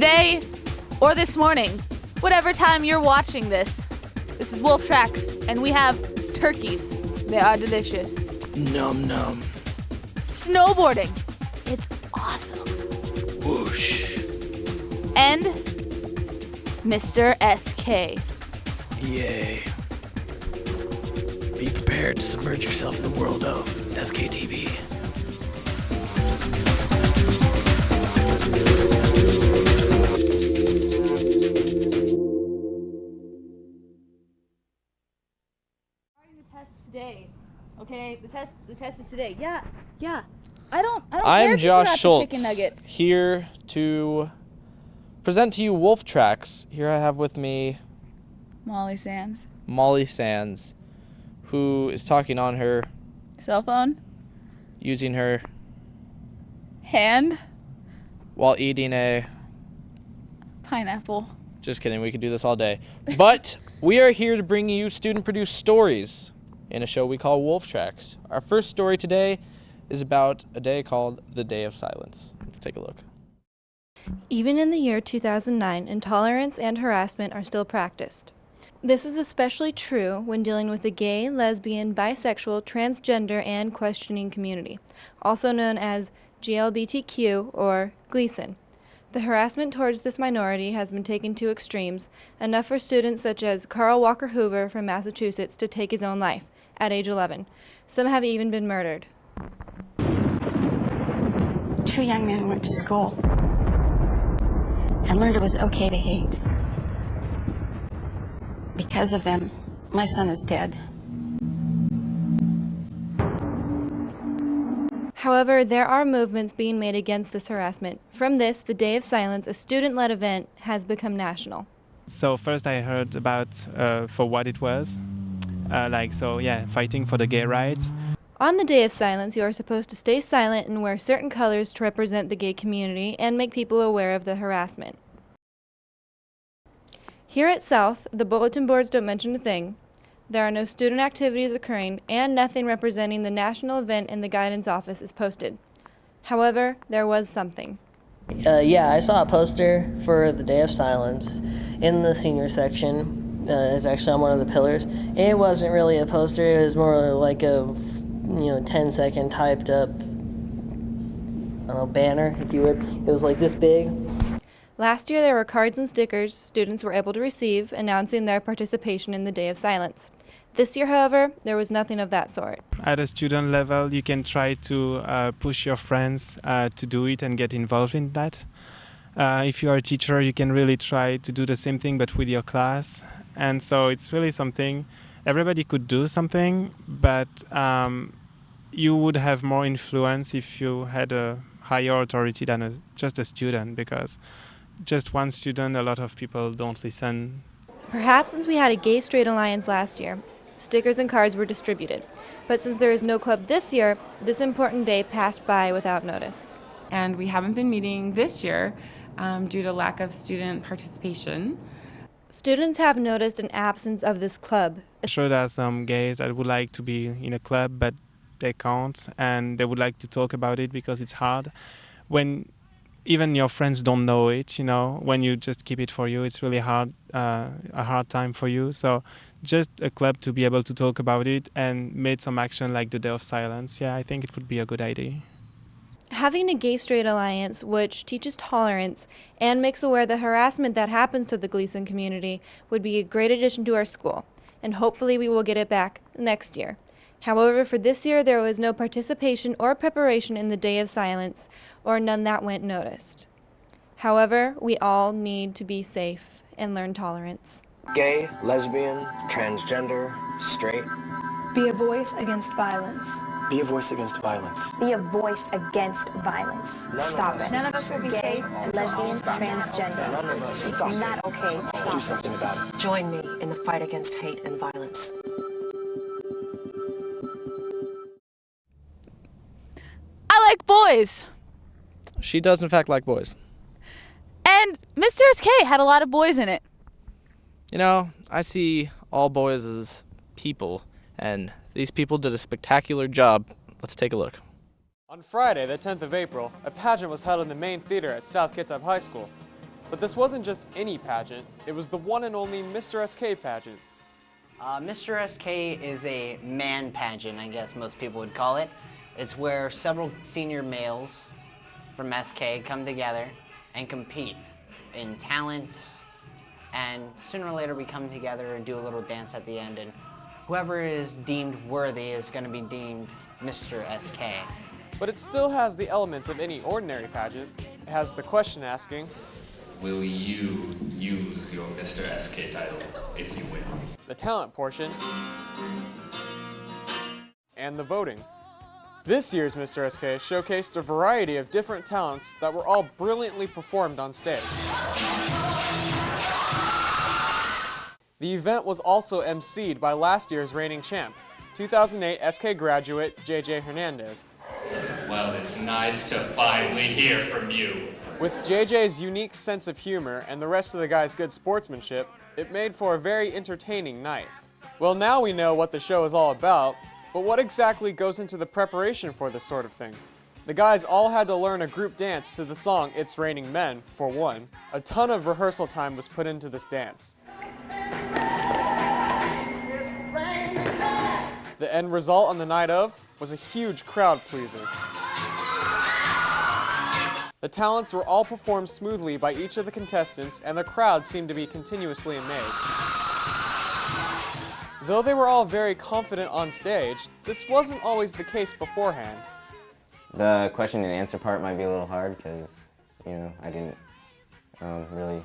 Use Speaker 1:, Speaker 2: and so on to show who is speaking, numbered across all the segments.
Speaker 1: Today, or this morning, whatever time you're watching this, this is Wolf Tracks, and we have turkeys. They are delicious.
Speaker 2: Num num.
Speaker 1: Snowboarding. It's awesome.
Speaker 2: Whoosh.
Speaker 1: And Mr. SK.
Speaker 2: Yay. Be prepared to submerge yourself in the world of SKTV.
Speaker 1: Today, okay? The test is today. Yeah. I don't care
Speaker 3: I'm
Speaker 1: if you forgot
Speaker 3: Josh
Speaker 1: the
Speaker 3: Schultz,
Speaker 1: chicken nuggets.
Speaker 3: here to present to you Wolf Tracks. Here I have with me
Speaker 1: Molly Sands.
Speaker 3: Molly Sands, who is talking on her,
Speaker 1: Cell phone.
Speaker 3: using her
Speaker 1: Hand.
Speaker 3: while eating a...
Speaker 1: Pineapple.
Speaker 3: Just kidding, we could do this all day. But we are here to bring you student-produced stories in a show we call Wolf Tracks. Our first story today is about a day called the Day of Silence. Let's take a look.
Speaker 4: Even in the year 2009, intolerance and harassment are still practiced. This is especially true when dealing with the gay, lesbian, bisexual, transgender, and questioning community, also known as GLBTQ or Gleason. The harassment towards this minority has been taken to extremes, enough for students such as Carl Walker Hoover from Massachusetts to take his own life at age 11. Some have even been murdered.
Speaker 5: Two young men went to school and learned it was okay to hate. Because of them, my son is dead.
Speaker 4: However, there are movements being made against this harassment. From this, the Day of Silence, a student-led event, has become national.
Speaker 6: So first I heard about for what it was, fighting for the gay rights.
Speaker 4: On the Day of Silence, you are supposed to stay silent and wear certain colors to represent the gay community and make people aware of the harassment. Here at South, the bulletin boards don't mention a thing. There are no student activities occurring, and nothing representing the national event in the guidance office is posted. However, there was something.
Speaker 7: Yeah, I saw a poster for the Day of Silence in the senior section. It's actually on one of the pillars. It wasn't really a poster, it was more like a 10-second typed up, banner, if you would. It was like this big.
Speaker 4: Last year there were cards and stickers students were able to receive announcing their participation in the Day of Silence. This year, however, there was nothing of that sort.
Speaker 6: At a student level, you can try to push your friends to do it and get involved in that. If you are a teacher, you can really try to do the same thing but with your class. And so it's really something, everybody could do something, but you would have more influence if you had a higher authority than just a student, because just one student, a lot of people don't listen.
Speaker 4: Perhaps since we had a gay-straight alliance last year, stickers and cards were distributed. But since there is no club this year, this important day passed by without notice.
Speaker 8: And we haven't been meeting this year due to lack of student participation.
Speaker 4: Students have noticed an absence of this club.
Speaker 6: I'm sure there are some gays that would like to be in a club, but they can't, and they would like to talk about it because it's hard. When even your friends don't know it, when you just keep it for you, it's really hard, a hard time for you. So just a club to be able to talk about it and make some action like the Day of Silence, yeah, I think it would be a good idea.
Speaker 4: Having a gay-straight alliance which teaches tolerance and makes aware the harassment that happens to the Gleason community would be a great addition to our school, and hopefully we will get it back next year. However, for this year, there was no participation or preparation in the Day of Silence, or none that went noticed. However, we all need to be safe and learn tolerance.
Speaker 9: Gay, lesbian, transgender, straight.
Speaker 10: Be a voice against violence.
Speaker 9: Be a voice against violence.
Speaker 11: Be a voice against violence.
Speaker 10: Stop it.
Speaker 11: None of us will be safe. Lesbian, transgender.
Speaker 9: None of us. Stop
Speaker 11: It's not okay.
Speaker 9: Do something about it.
Speaker 12: Join me in the fight against hate and violence.
Speaker 1: I like boys.
Speaker 3: She does in fact like boys.
Speaker 1: And Mr. SK had a lot of boys in it.
Speaker 3: I see all boys as people, and these people did a spectacular job. Let's take a look.
Speaker 13: On Friday, the 10th of April, a pageant was held in the main theater at South Kitsap High School. But this wasn't just any pageant, it was the one and only Mr. SK pageant.
Speaker 14: Mr. SK is a man pageant, I guess most people would call it. It's where several senior males from SK come together and compete in talent, and sooner or later we come together and do a little dance at the end, and whoever is deemed worthy is going to be deemed Mr. SK.
Speaker 13: But it still has the elements of any ordinary pageant. It has the question asking,
Speaker 15: will you use your Mr. SK title if you win?
Speaker 13: The talent portion, and the voting. This year's Mr. SK showcased a variety of different talents that were all brilliantly performed on stage. The event was also emceed by last year's reigning champ, 2008 SK graduate JJ Hernandez.
Speaker 15: Well, it's nice to finally hear from you.
Speaker 13: With JJ's unique sense of humor and the rest of the guys' good sportsmanship, it made for a very entertaining night. Well, now we know what the show is all about, but what exactly goes into the preparation for this sort of thing? The guys all had to learn a group dance to the song It's Raining Men, for one. A ton of rehearsal time was put into this dance. The end result on the night of was a huge crowd pleaser. The talents were all performed smoothly by each of the contestants, and the crowd seemed to be continuously amazed. Though they were all very confident on stage, this wasn't always the case beforehand.
Speaker 16: The question and answer part might be a little hard because, you know, I didn't really,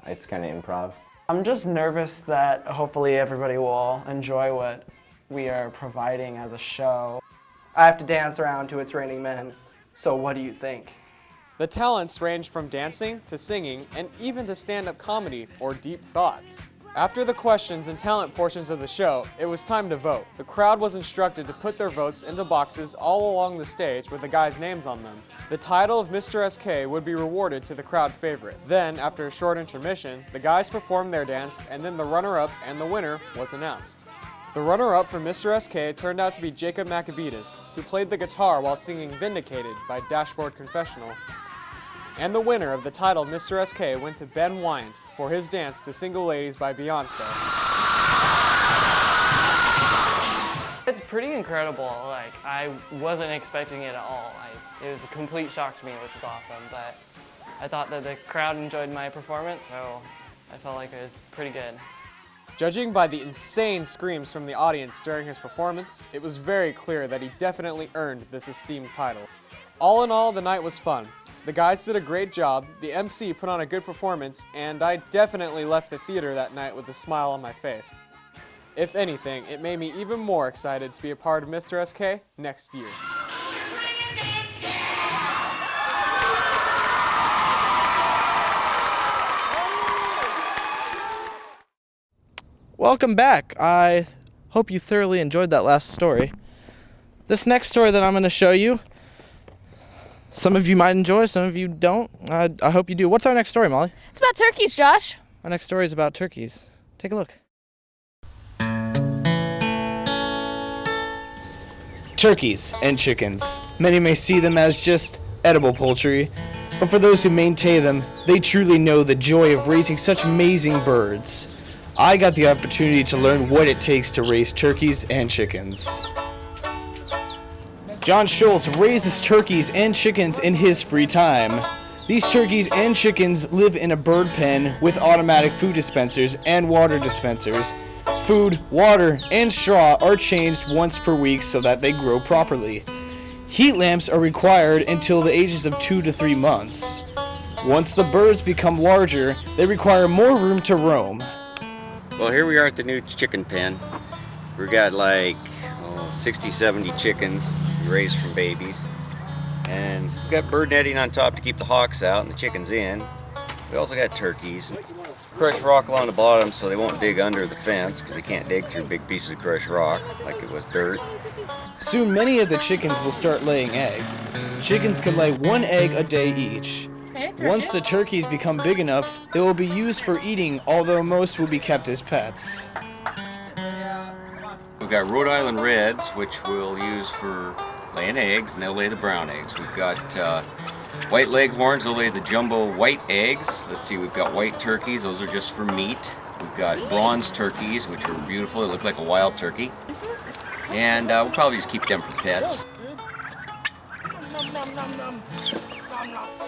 Speaker 16: it's kind of improv.
Speaker 17: I'm just nervous that hopefully everybody will enjoy what we are providing as a show. I have to dance around to It's Raining Men, so what do you think?
Speaker 13: The talents ranged from dancing to singing and even to stand-up comedy or deep thoughts. After the questions and talent portions of the show, it was time to vote. The crowd was instructed to put their votes into boxes all along the stage with the guys' names on them. The title of Mr. SK would be rewarded to the crowd favorite. Then, after a short intermission, the guys performed their dance, and then the runner-up and the winner was announced. The runner-up for Mr. SK turned out to be Jacob Macabetus, who played the guitar while singing Vindicated by Dashboard Confessional. And the winner of the title Mr. SK went to Ben Wyant for his dance to Single Ladies by Beyonce.
Speaker 18: It's pretty incredible. Like, I wasn't expecting it at all. It was a complete shock to me, which was awesome, but I thought that the crowd enjoyed my performance, so I felt like it was pretty good.
Speaker 13: Judging by the insane screams from the audience during his performance, it was very clear that he definitely earned this esteemed title. All in all, the night was fun. The guys did a great job, the MC put on a good performance, and I definitely left the theater that night with a smile on my face. If anything, it made me even more excited to be a part of Mr. SK next year.
Speaker 3: Welcome back. I hope you thoroughly enjoyed that last story. This next story that I'm going to show you, some of you might enjoy, some of you don't. I hope you do. What's our next story, Molly?
Speaker 1: It's about turkeys, Josh.
Speaker 3: Our next story is about turkeys. Take a look. Turkeys and chickens. Many may see them as just edible poultry, but for those who maintain them, they truly know the joy of raising such amazing birds. I got the opportunity to learn what it takes to raise turkeys and chickens. John Schultz raises turkeys and chickens in his free time. These turkeys and chickens live in a bird pen with automatic food dispensers and water dispensers. Food, water, and straw are changed once per week so that they grow properly. Heat lamps are required until the ages of 2 to 3 months. Once the birds become larger, they require more room to roam.
Speaker 19: Well, here we are at the new chicken pen. We've got like 60, 70 chickens raised from babies. And we've got bird netting on top to keep the hawks out and the chickens in. We also got turkeys. Crushed rock along the bottom so they won't dig under the fence because they can't dig through big pieces of crushed rock like it was dirt.
Speaker 3: Soon many of the chickens will start laying eggs. Chickens can lay 1 egg a day each. Once the turkeys become big enough, they will be used for eating, although most will be kept as pets.
Speaker 19: We've got Rhode Island Reds, which we'll use for laying eggs, and they'll lay the brown eggs. We've got White leghorns will lay the jumbo white eggs. Let's see, we've got white turkeys. Those are just for meat. We've got bronze turkeys, which are beautiful. They look like a wild turkey. And we'll probably just keep them for pets.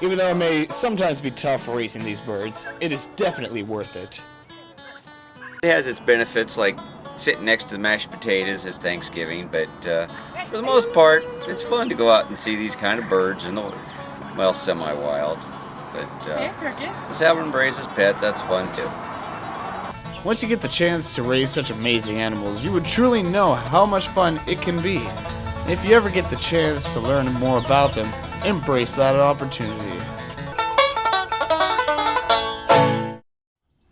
Speaker 2: Even though it may sometimes be tough raising these birds, it is definitely worth it.
Speaker 19: It has its benefits, like sitting next to the mashed potatoes at Thanksgiving, but for the most part, it's fun to go out and see these kind of birds in the, well, semi-wild. But just having them raised as pets, that's fun too.
Speaker 2: Once you get the chance to raise such amazing animals, you would truly know how much fun it can be. If you ever get the chance to learn more about them, embrace that opportunity.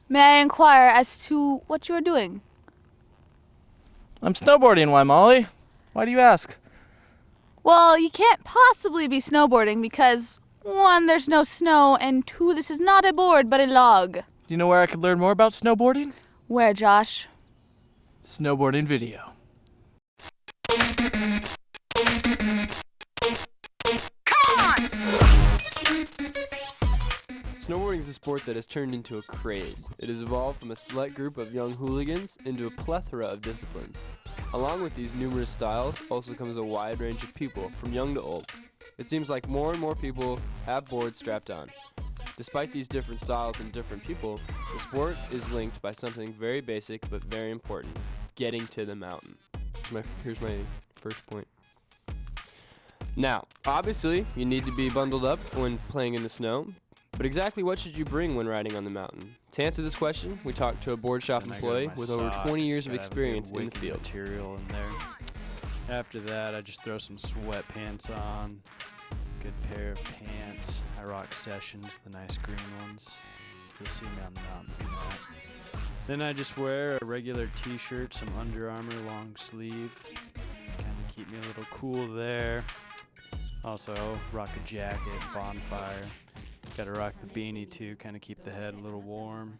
Speaker 1: May I inquire as to what you are doing?
Speaker 3: I'm snowboarding. Why, Molly? Why do you ask?
Speaker 1: Well, you can't possibly be snowboarding because, 1, there's no snow, and 2, this is not a board but a log.
Speaker 3: Do you know where I could learn more about snowboarding?
Speaker 1: Where, Josh?
Speaker 3: Snowboarding video.
Speaker 20: Snowboarding is a sport that has turned into a craze. It has evolved from a select group of young hooligans into a plethora of disciplines. Along with these numerous styles also comes a wide range of people, from young to old. It seems like more and more people have boards strapped on. Despite these different styles and different people, the sport is linked by something very basic but very important: getting to the mountain. Here's my first point. Now, obviously, you need to be bundled up when playing in the snow. But exactly what should you bring when riding on the mountain? To answer this question, we talked to a board shop employee with over 20 years of experience in the field.
Speaker 21: Material in there. After that, I just throw some sweatpants on, good pair of pants. I rock Sessions, the nice green ones. You'll see me on the mountains in that. Then I just wear a regular t-shirt, some Under Armour long sleeve, kind of keep me a little cool there. Also, rock a jacket, bonfire. Gotta rock the beanie too, kind of keep the head a little warm.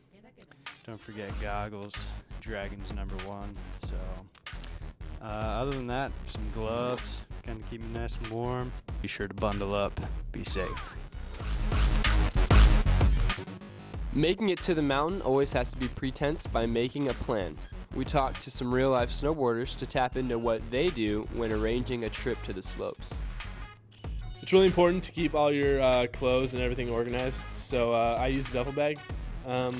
Speaker 21: Don't forget goggles, Dragon's #1. So, other than that, some gloves, kind of keep me nice and warm. Be sure to bundle up, be safe.
Speaker 20: Making it to the mountain always has to be pretense by making a plan. We talked to some real-life snowboarders to tap into what they do when arranging a trip to the slopes.
Speaker 22: It's really important to keep all your clothes and everything organized. So I use a duffel bag. I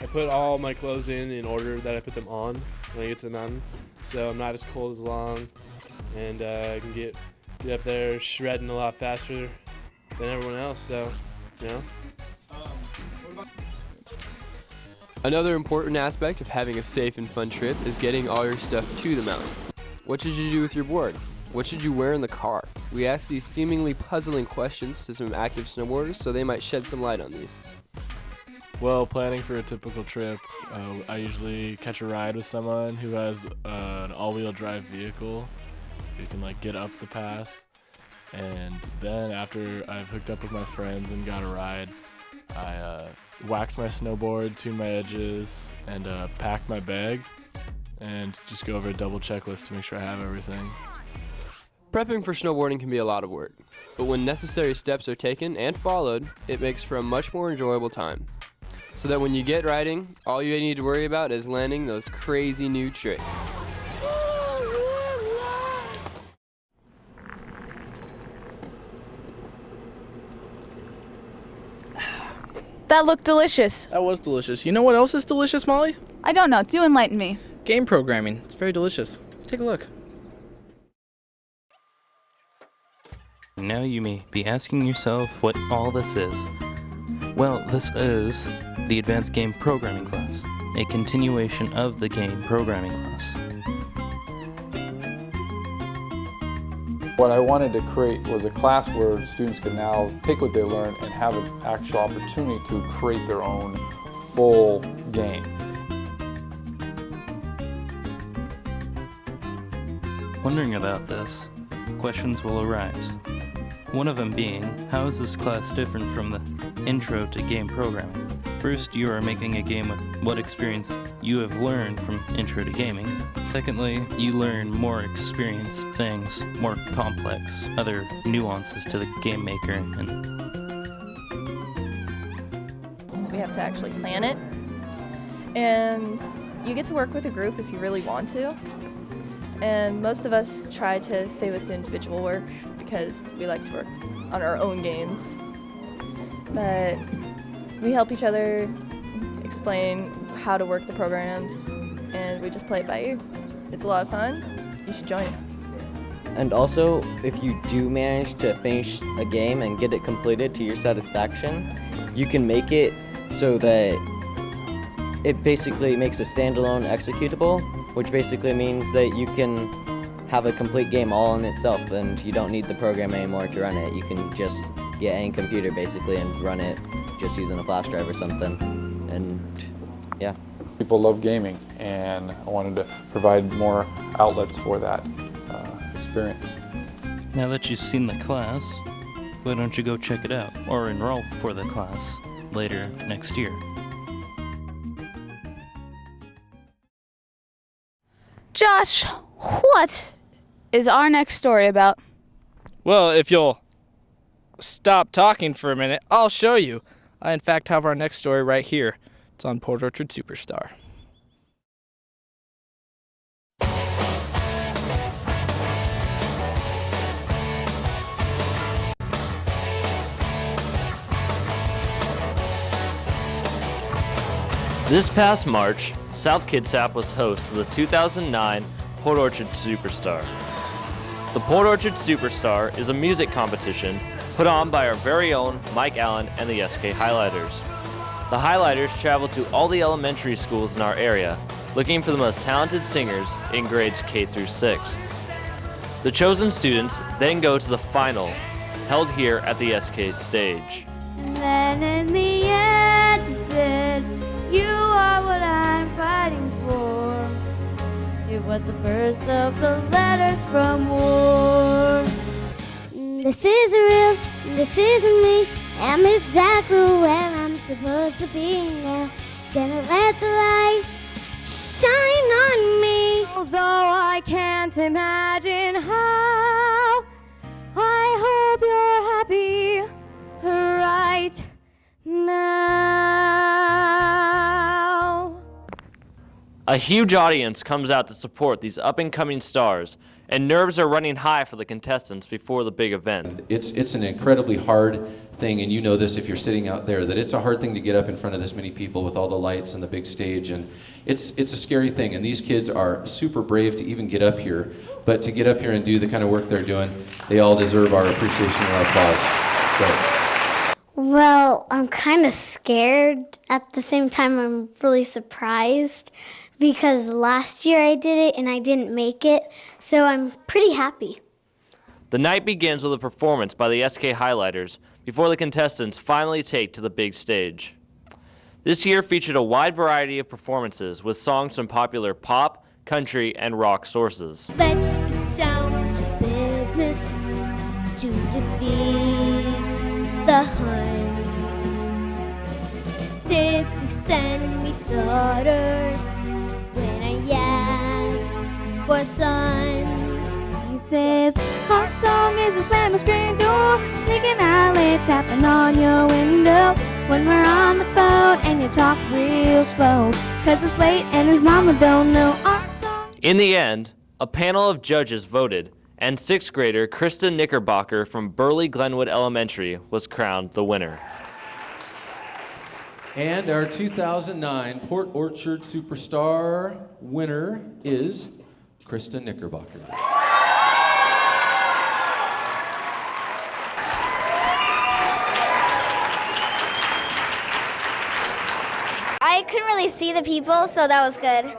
Speaker 22: put all my clothes in order that I put them on when I get to the mountain. So I'm not as cold as long, and I can get up there shredding a lot faster than everyone else. So, you know.
Speaker 20: Another important aspect of having a safe and fun trip is getting all your stuff to the mountain. What should you do with your board? What should you wear in the car? We asked these seemingly puzzling questions to some active snowboarders, so they might shed some light on these.
Speaker 23: Well, planning for a typical trip, I usually catch a ride with someone who has an all-wheel drive vehicle who can like get up the pass. And then after I've hooked up with my friends and got a ride, I wax my snowboard, tune my edges, and pack my bag, and just go over a double checklist to make sure I have everything.
Speaker 20: Prepping for snowboarding can be a lot of work, but when necessary steps are taken and followed, it makes for a much more enjoyable time. So that when you get riding, all you need to worry about is landing those crazy new tricks.
Speaker 1: That looked delicious.
Speaker 3: That was delicious. You know what else is delicious, Molly?
Speaker 1: I don't know. Do enlighten me.
Speaker 3: Game programming. It's very delicious. Take a look.
Speaker 24: Now you may be asking yourself what all this is. Well, this is the Advanced Game Programming class, a continuation of the game programming class.
Speaker 25: What I wanted to create was a class where students could now take what they learned and have an actual opportunity to create their own full game.
Speaker 24: Wondering about this, questions will arise. One of them being, how is this class different from the Intro to Game Programming? First, you are making a game with what experience you have learned from Intro to Gaming. Secondly, you learn more experienced things, more complex, other nuances to the game maker. And
Speaker 4: we have to actually plan it, and you get to work with a group if you really want to. And most of us try to stay with individual work because we like to work on our own games. But we help each other explain how to work the programs, and we just play it by ear. It's a lot of fun. You should join it.
Speaker 5: And also, if you do manage to finish a game and get it completed to your satisfaction, you can make it so that it basically makes a standalone executable, which basically means that you can have a complete game all in itself, and you don't need the program anymore to run it. You can just get any computer basically and run it just using a flash drive or something, and yeah.
Speaker 25: People love gaming, and I wanted to provide more outlets for that experience.
Speaker 24: now that you've seen the class, why don't you go check it out or enroll for the class later next year?
Speaker 1: Josh, what is our next story about?
Speaker 3: Well, if you'll stop talking for a minute, I'll show you. I, in fact, have our next story right here. It's on Port Orchard Superstar. This past March, South Kitsap was host to the 2009 Port Orchard Superstar. The Port Orchard Superstar is a music competition put on by our very own Mike Allen and the SK Highlighters. The Highlighters travel to all the elementary schools in our area looking for the most talented singers in grades K through 6. The chosen students then go to the final, held here at the SK stage.
Speaker 6: And then in the end she said, "You are what I'm fighting for." It was the first of the letters from war. This isn't real, this isn't me. I'm exactly where I'm supposed to be now. Gonna let the light shine on me. Although I can't imagine how, I hope you're happy right now.
Speaker 3: A huge audience comes out to support these up-and-coming stars, and nerves are running high for the contestants before the big event.
Speaker 7: It's an incredibly hard thing, and you know this if you're sitting out there, that it's a hard thing to get up in front of this many people with all the lights and the big stage, and it's a scary thing, and these kids are super brave to even get up here, but to get up here and do the kind of work they're doing, they all deserve our appreciation and our applause. Let's go.
Speaker 6: Well, I'm kind of scared. At the same time, I'm really surprised because last year I did it and I didn't make it, so I'm pretty happy.
Speaker 3: The night begins with a performance by the SK Highlighters before the contestants finally take to the big stage. This year featured a wide variety of performances with songs from popular pop, country, and rock sources.
Speaker 6: Let's get down to business to defeat the Huns. Did they send me daughters when I asked for sons? He says, our song is a slam the screen door, sneaking out, tapping on your window when we're on the phone and you talk real slow, 'cause it's late and his mama don't know our song.
Speaker 3: In the end, a panel of judges voted, and 6th grader Krista Knickerbocker from Burley Glenwood Elementary was crowned the winner.
Speaker 7: And our 2009 Port Orchard Superstar winner is Krista Knickerbocker.
Speaker 6: I couldn't really see the people, so that was good.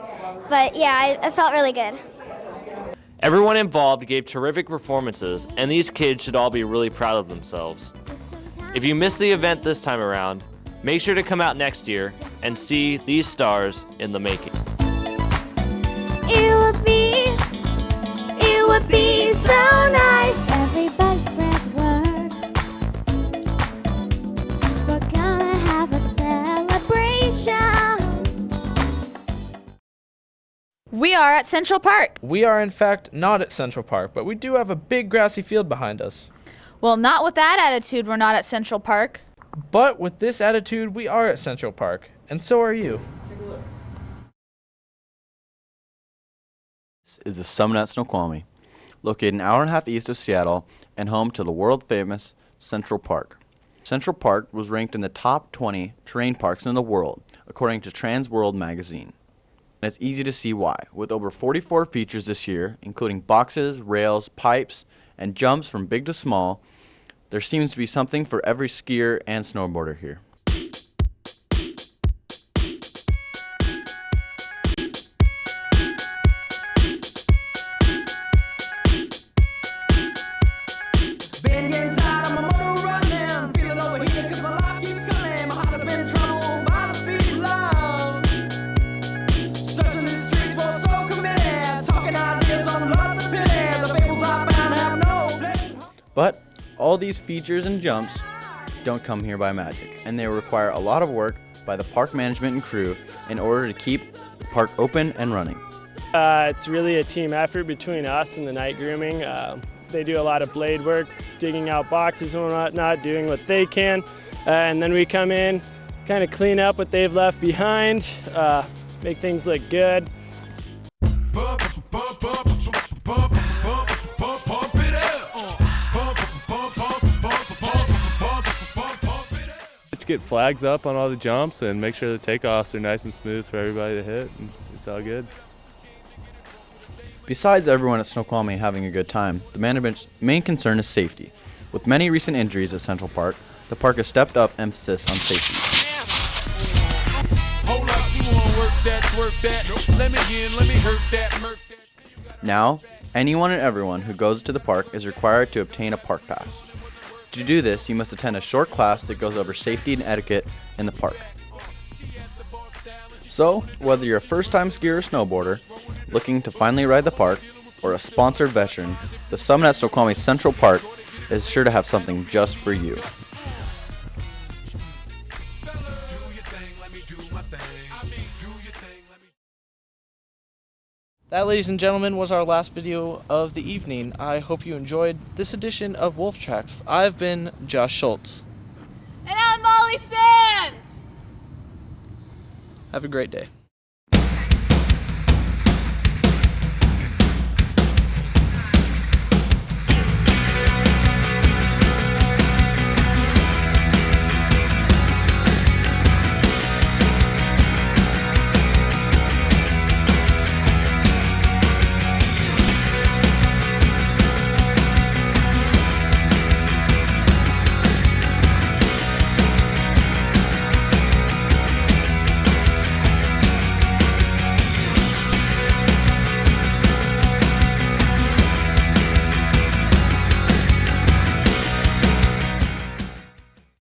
Speaker 6: But yeah, I felt really good.
Speaker 3: Everyone involved gave terrific performances, and these kids should all be really proud of themselves. If you missed the event this time around, make sure to come out next year and see these stars in the making.
Speaker 6: It would be so nice. Everybody spread the word. We're gonna have a celebration.
Speaker 1: are at Central Park.
Speaker 3: We are, in fact, not at Central Park, but we do have a big grassy field behind us.
Speaker 1: Well, not with that attitude, we're not at Central Park.
Speaker 3: But with this attitude, we are at Central Park, and so are you.
Speaker 8: This is the Summit at Snoqualmie, located an hour and a half east of Seattle and home to the world-famous Central Park. Central Park was ranked in the top 20 terrain parks in the world, according to Trans World magazine. And it's easy to see why, with over 44 features this year, including boxes, rails, pipes, and jumps from big to small. There seems to be something for every skier and snowboarder here. But all these features and jumps don't come here by magic, and they require a lot of work by the park management and crew in order to keep the park open and running.
Speaker 9: It's really a team effort between us and the night grooming. They do a lot of blade work, digging out boxes and whatnot, doing what they can, and then we come in, kind of clean up what they've left behind, make things look good.
Speaker 10: Get flags up on all the jumps and make sure the takeoffs are nice and smooth for everybody to hit, and it's all good.
Speaker 8: Besides everyone at Snoqualmie having a good time, the management's main concern is safety. With many recent injuries at Central Park, the park has stepped up emphasis on safety. Now, anyone and everyone who goes to the park is required to obtain a park pass. To do this, you must attend a short class that goes over safety and etiquette in the park. So, whether you're a first-time skier or snowboarder, looking to finally ride the park, or a sponsored veteran, the Summit at Snoqualmie Central Park is sure to have something just for you.
Speaker 3: That, ladies and gentlemen, was our last video of the evening. I hope you enjoyed this edition of Wolf Tracks. I've been Josh Schultz.
Speaker 1: And I'm Molly Sands!
Speaker 3: Have a great day.